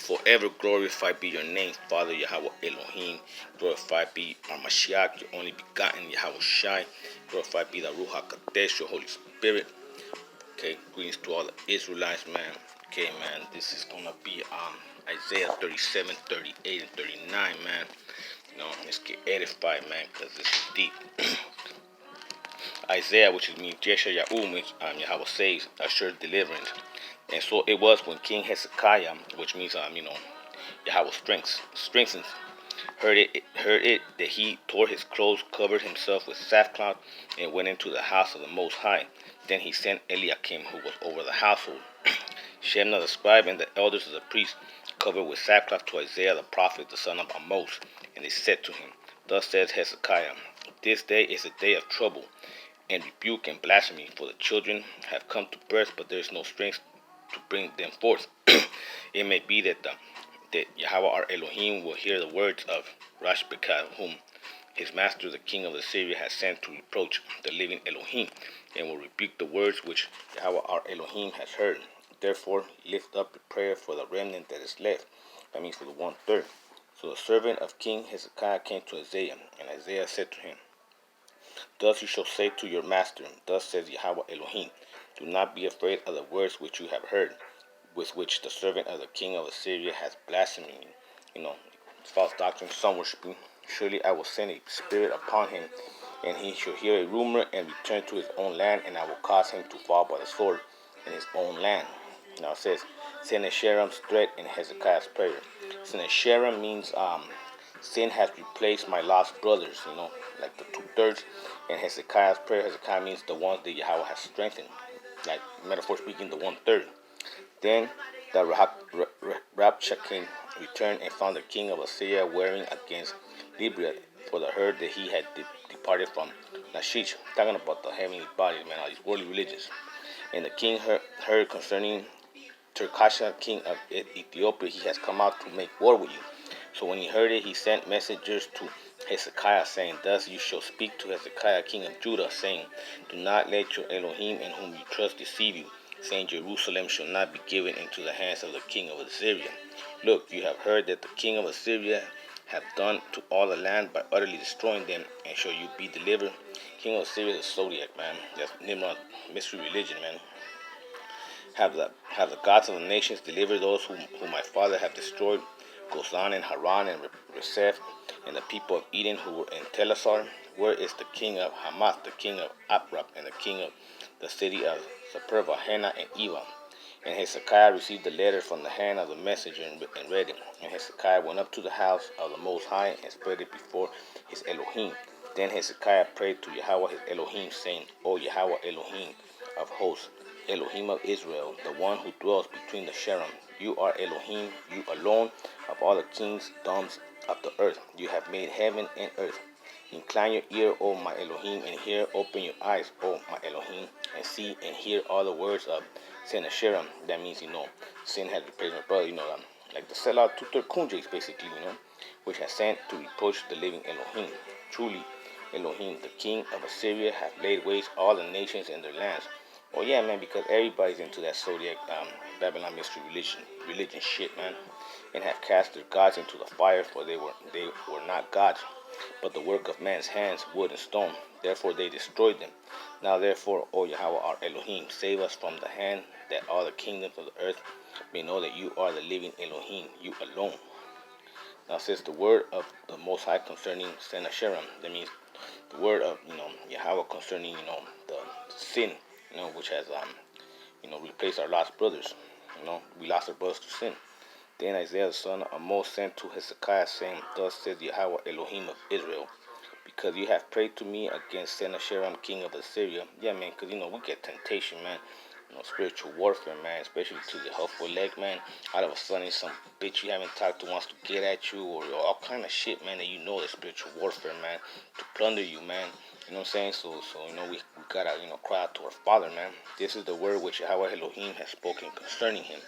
Forever glorified be your name, Father Yahweh Elohim. Glorified be our Mashiach, your only begotten Yahweh Shai. Glorified be the Ruach HaKodesh, your Holy Spirit. Okay, greetings to all the Israelites, man. Okay, man, this is gonna be Isaiah 37, 38, and 39, man. Let's get edified, man, because this is deep. Isaiah, which means Yeshayahu, means Yahweh saves, assured deliverance. And so it was when King Hezekiah, which means Yahweh strengthens, heard it that he tore his clothes, covered himself with sackcloth, and went into the house of the Most High. Then he sent Eliakim, who was over the household, Shebna the scribe, and the elders of the priests, covered with sackcloth, to Isaiah the prophet, the son of Amos. And they said to him, Thus says Hezekiah, This day is a day of trouble, and rebuke and blasphemy, for the children have come to birth, but there is no strength to bring them forth. It may be that Yahweh our Elohim will hear the words of Rashbekah, whom his master the king of Assyria has sent to reproach the living Elohim, and will rebuke the words which Yahweh our Elohim has heard. Therefore lift up a prayer for the remnant that is left. That means for the 1/3. So the servant of King Hezekiah came to Isaiah, and Isaiah said to him, Thus you shall say to your master, Thus says Yahweh Elohim, Do not be afraid of the words which you have heard, with which the servant of the king of Assyria has blasphemed me. False doctrine, sun worshiping. Surely I will send a spirit upon him, and he shall hear a rumor and return to his own land, and I will cause him to fall by the sword in his own land. Now it says Sennacheribs' threat in Hezekiah's prayer. Sennacherib means sin has replaced my lost brothers, like the 2/3. And Hezekiah's prayer, Hezekiah means the ones that Yahweh has strengthened, like metaphor speaking, the 1/3. Then the Rabshakeh returned and found the king of Assyria warring against Libya for the herd that he had departed from Lachish. Talking about the heavenly bodies, man, all these worldly religions. And the king heard concerning Turkasha, king of Ethiopia, he has come out to make war with you. So when he heard it, he sent messengers to Hezekiah, saying, Thus you shall speak to Hezekiah, king of Judah, saying, Do not let your Elohim in whom you trust deceive you, saying, Jerusalem shall not be given into the hands of the king of Assyria. Look, you have heard that the king of Assyria have done to all the land by utterly destroying them, and shall you be delivered? King of Assyria is the Zodiac, man. That's Nimrod, mystery religion, man. Have the gods of the nations delivered those whom my father have destroyed, Gozan and Haran and Rezeph, and the people of Eden who were in Telassar? Where is the king of Hamath, the king of Aprap, and the king of the city of Superva, Hena, and Eva? And Hezekiah received the letter from the hand of the messenger and read it. And Hezekiah went up to the house of the Most High and spread it before his Elohim. Then Hezekiah prayed to Yahweh his Elohim, saying, O Yahweh Elohim of hosts, Elohim of Israel, the one who dwells between the cherubim, you are Elohim, you alone, of all the kingdoms of the earth. You have made heaven and earth. Incline your ear, O my Elohim, and hear. Open your eyes, O my Elohim, and see and hear all the words of Sennacherib. That means, sin has replaced my brother, like the sellout 2/3 kunjis, basically, which has sent to reproach the living Elohim. Truly, Elohim, the king of Assyria, hath laid waste all the nations and their lands. Oh yeah, man, because everybody's into that Zodiac Babylon mystery religion shit, man, and have cast their gods into the fire, for they were not gods, but the work of man's hands, wood and stone. Therefore they destroyed them. Now therefore, O Yahweh our Elohim, save us from the hand, that all the kingdoms of the earth may know that you are the living Elohim, you alone. Now says the word of the Most High concerning Sennacherib. That means the word of Yahweh concerning the sin, which has replaced our lost brothers. We lost our brothers to sin. Then Isaiah the son of Amos sent to Hezekiah, saying, Thus says Yahweh Elohim of Israel, because you have prayed to me against Sennacherib, king of Assyria. Yeah, man, because we get temptation, man. Spiritual warfare, man, especially to the helpful leg, man. All of a sudden, some bitch you haven't talked to wants to get at you, or all kind of shit, man, that is spiritual warfare, man, to plunder you, man. You know what I'm saying? So we gotta, cry out to our Father, man. This is the word which Yahweh Elohim has spoken concerning him.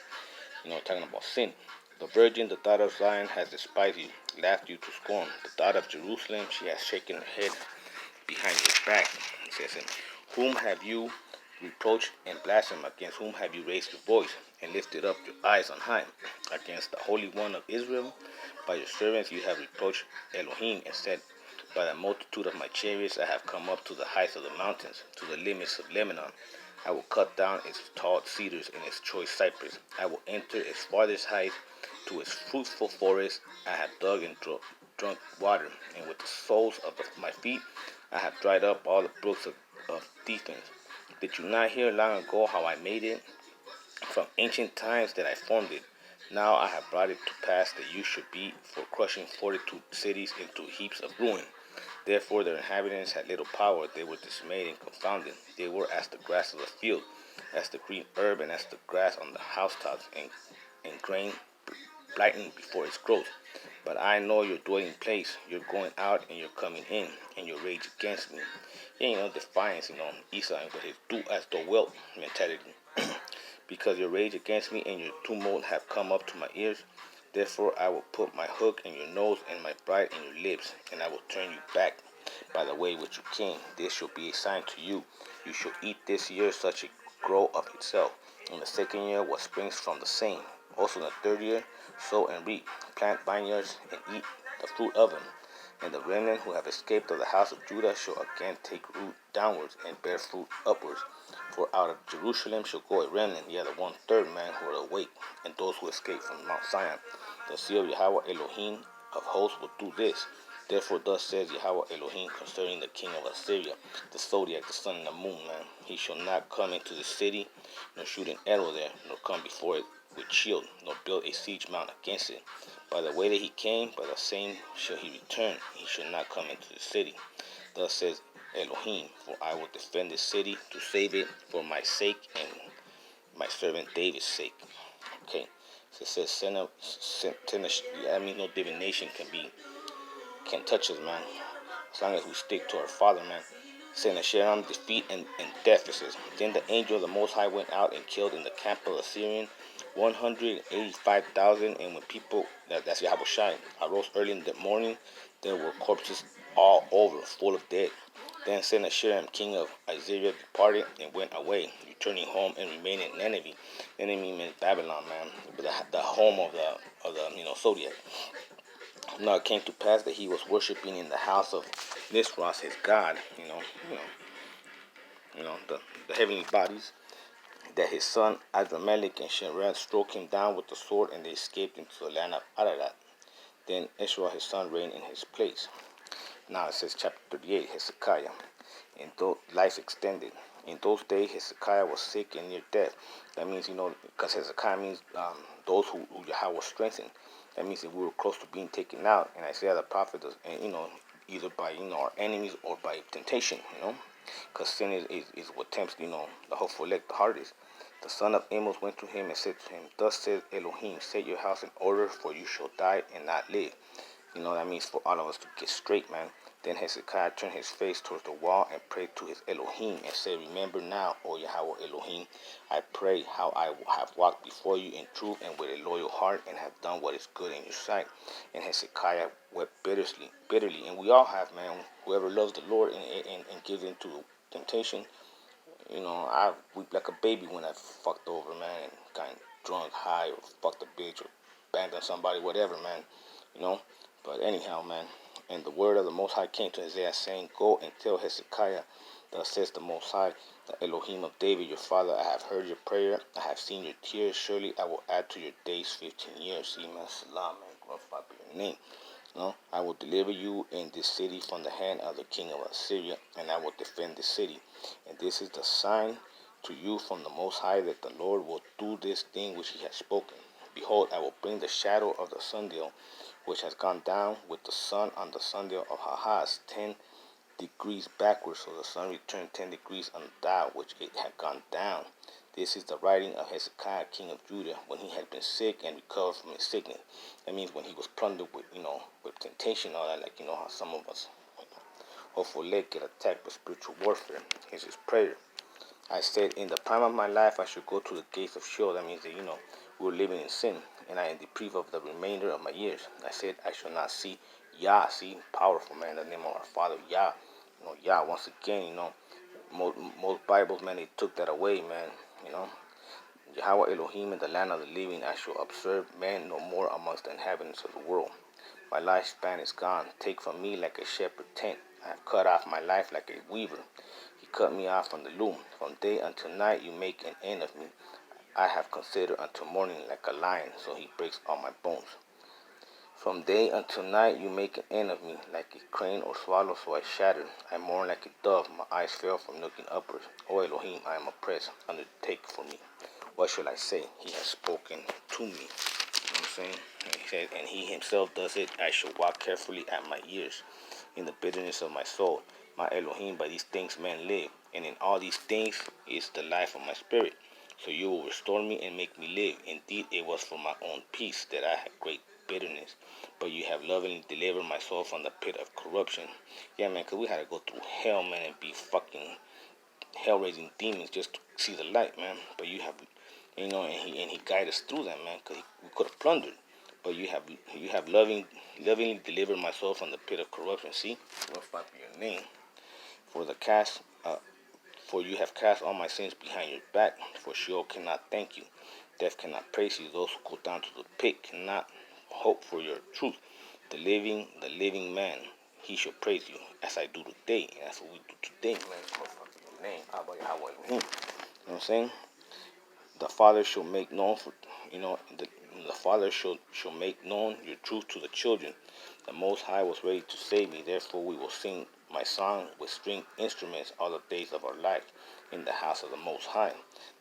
Talking about sin. The virgin, the daughter of Zion, has despised you, laughed you to scorn. The daughter of Jerusalem, she has shaken her head behind your back. It says, Whom have you reproach and blaspheme. Against whom have you raised your voice and lifted up your eyes on high? Against the Holy One of Israel. By your servants you have reproached Elohim and said, by the multitude of my chariots I have come up to the heights of the mountains, to the limits of Lebanon. I will cut down its tall cedars and its choice cypress. I will enter its farthest height, to its fruitful forest. I have dug and drunk water, and with the soles of my feet I have dried up all the brooks of defense. Did you not hear long ago how I made it? From ancient times that I formed it. Now I have brought it to pass that you should be for crushing 42 cities into heaps of ruin. Therefore their inhabitants had little power. They were dismayed and confounded. They were as the grass of the field, as the green herb, and as the grass on the housetops, and grain blighting before its growth. But I know your dwelling place. You're going out and you're coming in, and your rage against me. Yeah, defiance, Esau and with his do as thou wilt mentality. Because your rage against me and your tumult have come up to my ears, therefore I will put my hook in your nose and my bite in your lips, and I will turn you back by the way which you came. This shall be a sign to you. You shall eat this year such a grow of itself. In the second year what springs from the same. Also in the third year sow and reap, plant vineyards and eat the fruit of them. And the remnant who have escaped of the house of Judah shall again take root downwards and bear fruit upwards. For out of Jerusalem shall go a remnant, yet a 1/3 man who are awake, and those who escape from Mount Zion. The seal of Yahweh Elohim of hosts will do this. Therefore thus says Yahweh Elohim concerning the king of Assyria, the zodiac, the sun and the moon, man. He shall not come into the city, nor shoot an arrow there, nor come before it with shield, nor build a siege mount against it. By the way that he came, by the same shall he return. He shall not come into the city. Thus says Elohim, for I will defend this city to save it for my sake and my servant David's sake. Okay, so it says that means no divination can touch us, man. As long as we stick to our Father, man. Sennacheribs defeat and death. It says, then the angel of the Most High went out and killed in the camp of the Assyrian 185,000, and when people, that's Yahushua, arose early in the morning, there were corpses all over, full of dead. Then Sennacherib, king of Assyria, departed and went away, returning home and remaining in Nineveh. Nineveh means Babylon, man, the home of the zodiac. Now it came to pass that he was worshiping in the house of Nisroch, his god, the heavenly bodies, that his son Adramelech and Shinrad struck him down with the sword, and they escaped into the land of Ararat. Then Israel his son reigned in his place. Now it says chapter 38, Hezekiah. And life extended. In those days Hezekiah was sick and near death. That means, because Hezekiah means those who Yahweh strengthened. That means that we were close to being taken out. And Isaiah the prophet, either by our enemies or by temptation, because sin is what tempts the hopeful elect the hardest. The son of Amos went to him and said to him, thus says Elohim, set your house in order, for you shall die and not live. That means for all of us to get straight, man. Then Hezekiah turned his face towards the wall and prayed to his Elohim and said, remember now, O Yahweh Elohim, I pray how I have walked before you in truth and with a loyal heart, and have done what is good in your sight. And Hezekiah wept bitterly, and we all have, man. Whoever loves the Lord and gives into temptation, I weep like a baby when I fucked over, man, and got drunk, high, or fucked a bitch, or banged on somebody, whatever, man, But anyhow, man, and the word of the Most High came to Isaiah, saying, go and tell Hezekiah, thus says the Most High, the Elohim of David, your father, I have heard your prayer, I have seen your tears, surely I will add to your days 15 years. See, man, salam, man, glorify your name. I will deliver you in this city from the hand of the king of Assyria, and I will defend the city. And this is the sign to you from the Most High, that the Lord will do this thing which he has spoken. Behold, I will bring the shadow of the sundial, which has gone down with the sun on the sundial of Ahaz 10 degrees backwards, so the sun returned 10 degrees on the dial which it had gone down. This is the writing of Hezekiah, king of Judah, when he had been sick and recovered from his sickness. That means when he was plundered with, with temptation and all that, like, how some of us, hopefully get attacked by spiritual warfare. Here's his prayer. I said, in the prime of my life, I should go to the gates of Sheol. That means that, we were living in sin, and I am deprived of the remainder of my years. I said, I shall not see Yah, see, powerful, man, in the name of our Father, Yah. Yah, once again, most Bibles, man, they took that away, man. You know, Yahweh Elohim in the land of the living, I shall observe man no more amongst the inhabitants of the world. My lifespan is gone. Take from me like a shepherd tent. I have cut off my life like a weaver. He cut me off from the loom. From day until night you make an end of me. I have considered until morning like a lion, so he breaks all my bones. From day until night you make an end of me, like a crane or swallow, so I shattered. I mourn like a dove, my eyes fell from looking upwards. O Elohim, I am oppressed, undertake for me. What shall I say? He has spoken to me. You know what I'm saying? And he said, and he himself does it. I shall walk carefully at my ears, in the bitterness of my soul. My Elohim, by these things men live, and in all these things is the life of my spirit. So you will restore me and make me live. Indeed, it was for my own peace that I had great bitterness. But you have lovingly delivered my soul from the pit of corruption. Yeah, man, because we had to go through hell, man, and be fucking hell-raising demons just to see the light, man. But you have, you know, and he guided us through that, man, because we could have plundered. But you have lovingly delivered my soul from the pit of corruption. See, glorified be your name. For you have cast all my sins behind your back. For Sheol cannot thank you. Death cannot praise you. Those who go down to the pit cannot hope for your truth. The living man, he shall praise you, as I do today. And that's what we do today, man. Glorify your name. Abba Yahweh. You know what I'm saying? The Father shall make known the Father shall make known your truth to the children. The Most High was ready to save me, therefore we will sing my song with string instruments all the days of our life in the house of the Most High.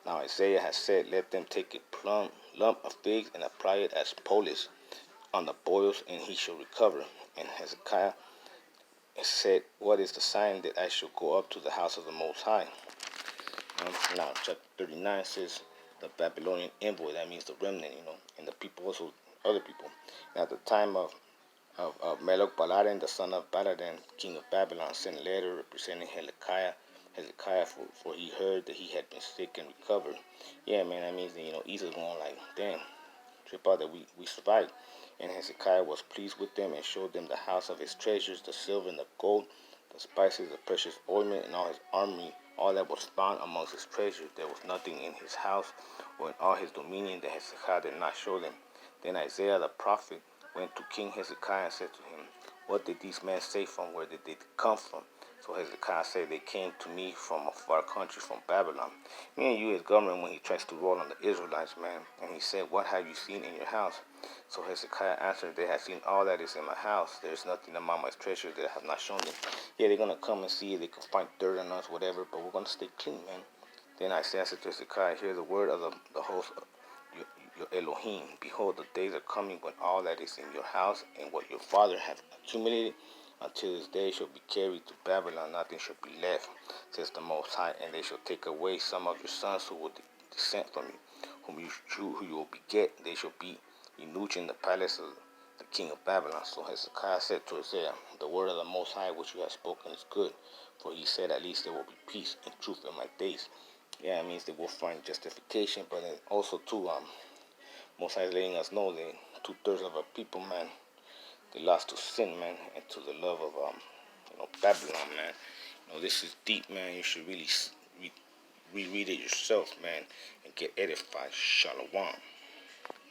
Now Isaiah has said, let them take a lump of figs and apply it as polish on the boils, and he shall recover. And Hezekiah said, what is the sign that I shall go up to the house of the Most High? Now, chapter 39 says, the Babylonian envoy, that means the remnant, and the people also, other people. And at the time of Meloch Baladan, the son of Baladan, king of Babylon, sent a letter representing Hezekiah, for he heard that he had been sick and recovered. Yeah, man, that means that, Esau's going like, damn, trip out that we survived. And Hezekiah was pleased with them and showed them the house of his treasures, the silver and the gold, the spices, the precious ointment, and all his army, all that was found amongst his treasures. There was nothing in his house or in all his dominion that Hezekiah did not show them. Then Isaiah the prophet went to King Hezekiah and said to him, what did these men say? From where did they come from? So Hezekiah said, they came to me from a far country, from Babylon. Me and you, his government, when he tries to roll on the Israelites, man. And he said, what have you seen in your house? So Hezekiah answered, they have seen all that is in my house. There is nothing among my treasures that I have not shown them. Yeah, they're going to come and see it. They can find dirt on us, whatever, but we're going to stay clean, man. Then Isaiah said to Hezekiah, hear the word of the host of your Elohim. Behold, the days are coming when all that is in your house and what your father hath accumulated until this day shall be carried to Babylon. Nothing shall be left, says the Most High. And they shall take away some of your sons who will descend from you, who you will beget. They shall be eunuch in the palace of the king of Babylon. So Hezekiah said to Isaiah, the word of the Most High which you have spoken is good. For he said, at least there will be peace and truth in my days. Yeah, it means they will find justification, but also too, Most High is letting us know that 2/3 of our people, man, they lost to sin, man, and to the love of Babylon, man. This is deep, man. You should really reread it yourself, man, and get edified. Shalom.